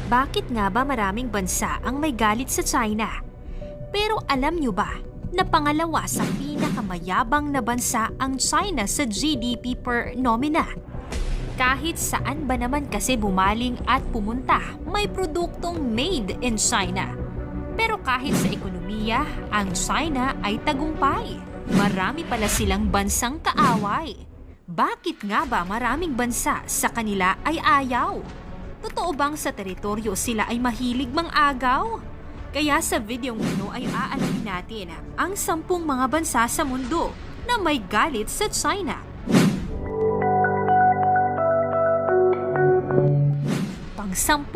Bakit nga ba maraming bansa ang may galit sa China? Pero alam nyo ba na pangalawa sa pinakamayabang na bansa ang China sa GDP per nomina? Kahit saan ba naman kasi bumaling at pumunta, may produktong made in China. Pero kahit sa ekonomiya, ang China ay tagumpay. Marami pala silang bansang kaaway. Bakit nga ba maraming bansa sa kanila ay ayaw? Totoo bang sa teritoryo sila ay mahilig mang-agaw? Kaya sa videong ito ay aalamin natin ang 10 mga bansa sa mundo na may galit sa China. Pang-10,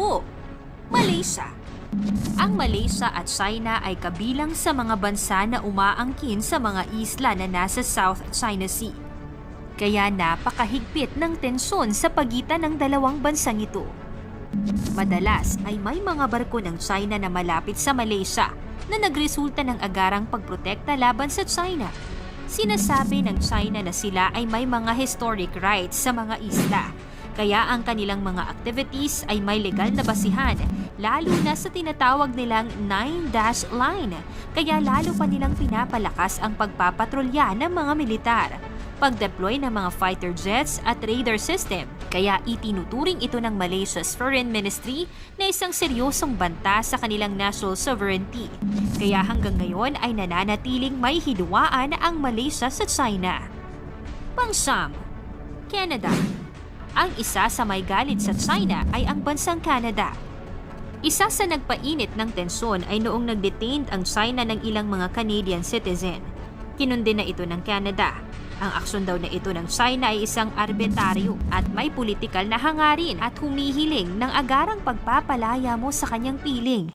Malaysia. Ang Malaysia at China ay kabilang sa mga bansa na umaangkin sa mga isla na nasa South China Sea. Kaya napakahigpit ng tensyon sa pagitan ng dalawang bansang ito. Madalas ay may mga barko ng China na malapit sa Malaysia na nagresulta ng agarang pagprotekta laban sa China. Sinasabi ng China na sila ay may mga historic rights sa mga isla, kaya ang kanilang mga activities ay may legal na basihan, lalo na sa tinatawag nilang 9-dash line, kaya lalo pa nilang pinapalakas ang pagpapatrolya ng mga militar, pag-deploy ng mga fighter jets at radar system. Kaya itinuturing ito ng Malaysia's Foreign Ministry na isang seryosong banta sa kanilang national sovereignty. Kaya hanggang ngayon ay nananatiling may hidwaan ang Malaysia sa China. Pang-10, Canada. Ang isa sa may galit sa China ay ang bansang Canada. Isa sa nagpainit ng tensyon ay noong nag-detained ang China ng ilang mga Canadian citizen. Kinundi na ito ng Canada. Ang aksyon daw na ito ng China ay isang arbitraryo at may politikal na hangarin at humihiling ng agarang pagpapalaya mo sa kanyang piling.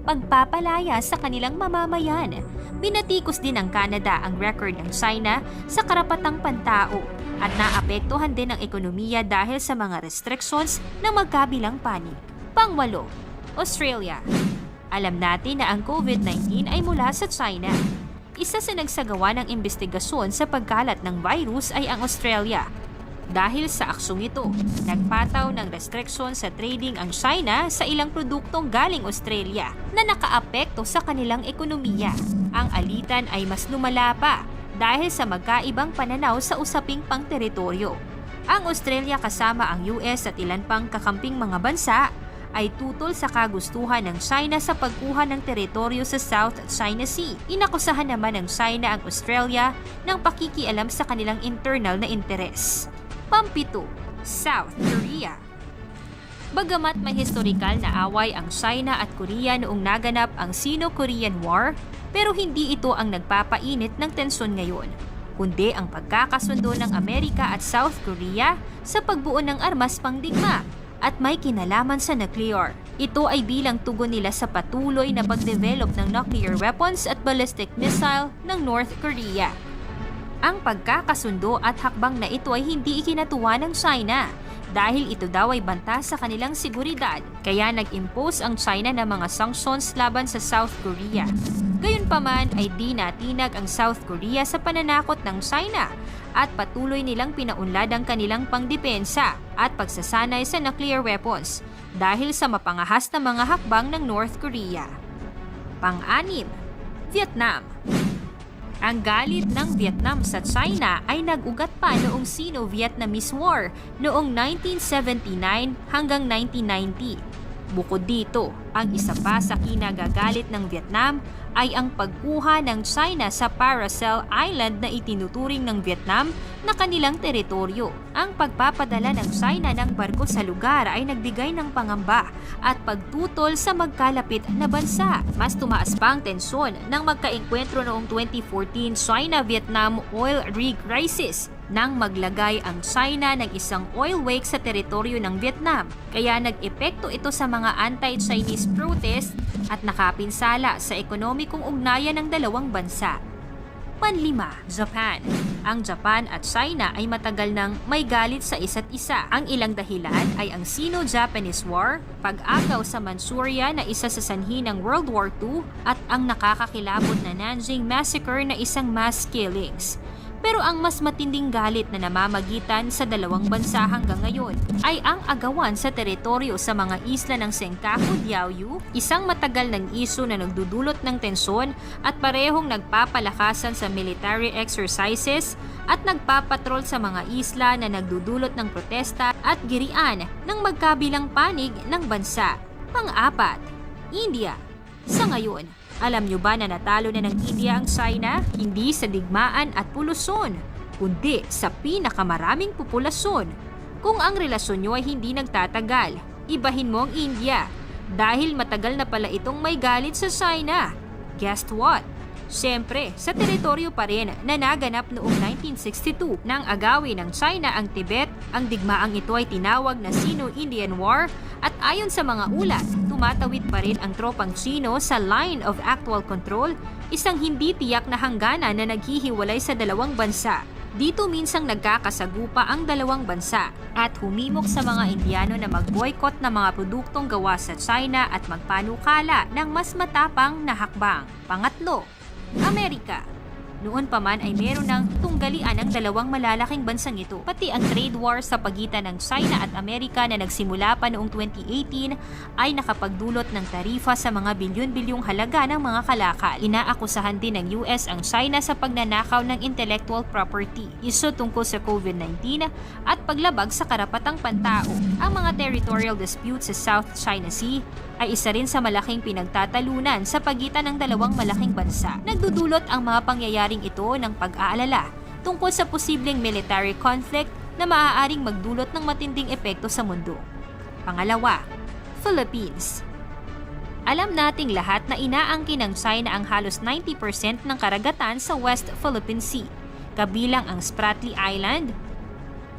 Pagpapalaya sa kanilang mamamayan. Binatikos din ng Canada ang record ng China sa karapatang pantao at naapektuhan din ang ekonomiya dahil sa mga restrictions ng magkabilang panig. Pang-8, Australia. Alam natin na ang COVID-19 ay mula sa China. Isa sa nagsagawa ng investigasyon sa pagkalat ng virus ay ang Australia. Dahil sa aksyong ito, nagpataw ng restriction sa trading ang China sa ilang produktong galing Australia na nakaapekto sa kanilang ekonomiya. Ang alitan ay mas lumala pa dahil sa magkaibang pananaw sa usaping pang-teritoryo. Ang Australia kasama ang US at ilan pang kakamping mga bansa ay tutol sa kagustuhan ng China sa pagkuha ng teritoryo sa South China Sea. Inakusahan naman ng China ang Australia ng pakikialam sa kanilang internal na interes. Pang-7, South Korea. Bagamat may historikal na away ang China at Korea noong naganap ang Sino-Korean War, pero hindi ito ang nagpapainit ng tensyon ngayon, kundi ang pagkakasundo ng Amerika at South Korea sa pagbuo ng armas pangdigma at may kinalaman sa nuclear. Ito ay bilang tugon nila sa patuloy na pagdevelop ng nuclear weapons at ballistic missile ng North Korea. Ang pagkakasundo at hakbang na ito ay hindi ikinatuwa ng China dahil ito daw ay banta sa kanilang seguridad, kaya nag-impose ang China ng mga sanctions laban sa South Korea. Gayunpaman ay di natinag ang South Korea sa pananakot ng China at patuloy nilang pinaunlad ang kanilang pangdepensa at pagsasanay sa nuclear weapons dahil sa mapangahas na mga hakbang ng North Korea. Pang-6, Vietnam. Ang galit ng Vietnam sa China ay nag-ugat pa noong Sino-Vietnamese War noong 1979 hanggang 1990. Bukod dito, ang isa pa sa kinagagalit ng Vietnam ay ang pagkuha ng China sa Paracel Island na itinuturing ng Vietnam na kanilang teritoryo. Ang pagpapadala ng China ng barko sa lugar ay nagbigay ng pangamba at pagtutol sa magkalapit na bansa. Mas tumaas pa ang tensyon nang magkaengkwentro noong 2014 China-Vietnam oil rig crisis nang maglagay ang China ng isang oil wake sa teritoryo ng Vietnam. Kaya nag-epekto ito sa mga anti-Chinese protest at nakapinsala sa ekonomikong ugnayan ng dalawang bansa. Pang-5, Japan. Ang Japan at China ay matagal nang may galit sa isa't isa. Ang ilang dahilan ay ang Sino-Japanese War, pag-agaw sa Manchuria na isa sa sanhi ng World War II at ang nakakakilabot na Nanjing Massacre na isang mass killings. Pero ang mas matinding galit na namamagitan sa dalawang bansa hanggang ngayon ay ang agawan sa teritoryo sa mga isla ng Senkaku Diaoyu, isang matagal ng isyu na nagdudulot ng tensyon at parehong nagpapalakasan sa military exercises at nagpapatrol sa mga isla na nagdudulot ng protesta at girian ng magkabilang panig ng bansa. Pang-apat, India. Sa ngayon, alam nyo ba na natalo na ng India ang China? Hindi sa digmaan at pulusyon, kundi sa pinakamaraming populasyon. Kung ang relasyon nyo ay hindi nagtatagal, ibahin mo ang India dahil matagal na pala itong may galit sa China. Guess what? Siyempre, sa teritoryo pa rin na naganap noong 1962 nang agawin ng China ang Tibet, ang digmaang ito ay tinawag na Sino-Indian War at ayon sa mga ulat, tumatawid pa rin ang tropang Chino sa line of actual control, isang hindi tiyak na hangganan na naghihiwalay sa dalawang bansa. Dito minsang nagkakasagupa ang dalawang bansa at humimok sa mga Indiano na mag-boycott ng mga produktong gawa sa China at magpanukala ng mas matapang na hakbang. Pangatlo, Amerika. Noon pa man ay meron ng tunggalian ang dalawang malalaking bansang ito. Pati ang trade war sa pagitan ng China at Amerika na nagsimula pa noong 2018 ay nakapagdulot ng tarifa sa mga bilyon-bilyong halaga ng mga kalakal. Inaakusahan din ng US ang China sa pagnanakaw ng intellectual property, isyu tungkol sa COVID-19 at paglabag sa karapatang pantao. Ang mga territorial disputes sa South China Sea ay isa rin sa malaking pinagtatalunan sa pagitan ng dalawang malaking bansa. Nagdudulot ang mga pangyayaring ito ng pag-aalala tungkol sa posibleng military conflict na maaaring magdulot ng matinding epekto sa mundo. Pangalawa, Philippines. Alam nating lahat na inaangkin ng China ang halos 90% ng karagatan sa West Philippine Sea, kabilang ang Spratly Island,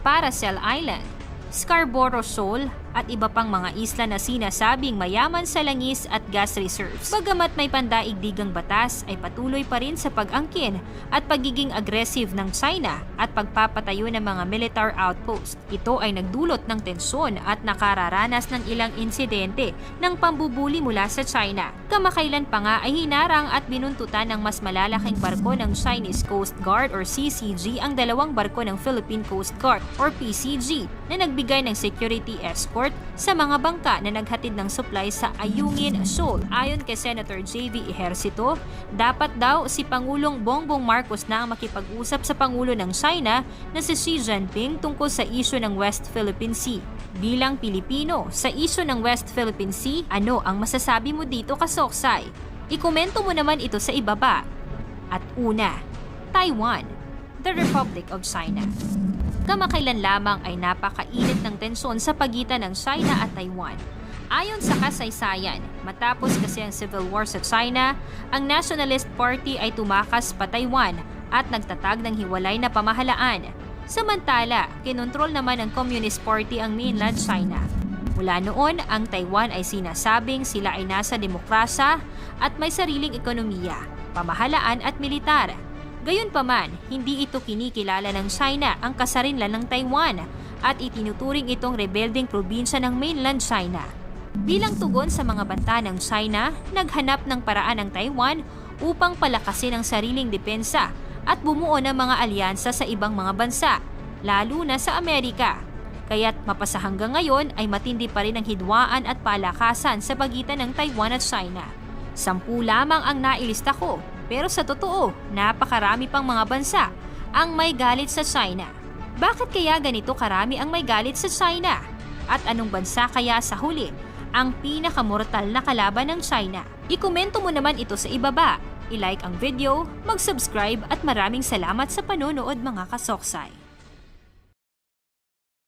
Paracel Island, Scarborough Shoal at iba pang mga isla na sinasabing mayaman sa langis at gas reserves. Bagamat may pandaigdigang batas ay patuloy pa rin sa pag-angkin at pagiging aggressive ng China at pagpapatayo ng mga military outpost. Ito ay nagdulot ng tensyon at nakararanas ng ilang insidente ng pambubuli mula sa China. Kamakailan pa nga ay hinarang at binuntutan ng mas malalaking barko ng Chinese Coast Guard or CCG ang dalawang barko ng Philippine Coast Guard or PCG na nagbigay ng security escort sa mga bangka na naghatid ng supply sa Ayungin Shoal. Ayon kay Senator J.V. Ejercito, dapat daw si Pangulong Bongbong Marcos na ang makipag-usap sa Pangulo ng China na si Xi Jinping tungkol sa isyu ng West Philippine Sea. Bilang Pilipino, sa isyu ng West Philippine Sea, ano ang masasabi mo dito, Kasoksay? Ikomento mo naman ito sa ibaba. At una, Taiwan, the Republic of China. Kamakailan lamang ay napakainit ng tensyon sa pagitan ng China at Taiwan. Ayon sa kasaysayan, matapos kasi ang civil war sa China, ang Nationalist Party ay tumakas pa Taiwan at nagtatag ng hiwalay na pamahalaan. Samantala, kinontrol naman ng Communist Party ang mainland China. Mula noon, ang Taiwan ay sinasabing sila ay nasa demokrasya at may sariling ekonomiya, pamahalaan at militar. Gayunpaman, hindi ito kinikilala ng China ang kasarinlan ng Taiwan at itinuturing itong rebelding probinsya ng mainland China. Bilang tugon sa mga banta ng China, naghanap ng paraan ang Taiwan upang palakasin ang sariling depensa at bumuo ng mga alyansa sa ibang mga bansa, lalo na sa Amerika. Kaya't mapasa hanggang ngayon ay matindi pa rin ang hidwaan at palakasan sa pagitan ng Taiwan at China. 10 lamang ang nailista ko. Pero sa totoo, napakarami pang mga bansa ang may galit sa China. Bakit kaya ganito karami ang may galit sa China? At anong bansa kaya sa huli ang pinakamortal na kalaban ng China? Ikomento mo naman ito sa ibaba. I-like ang video, mag-subscribe at maraming salamat sa panonood mga kasoksay.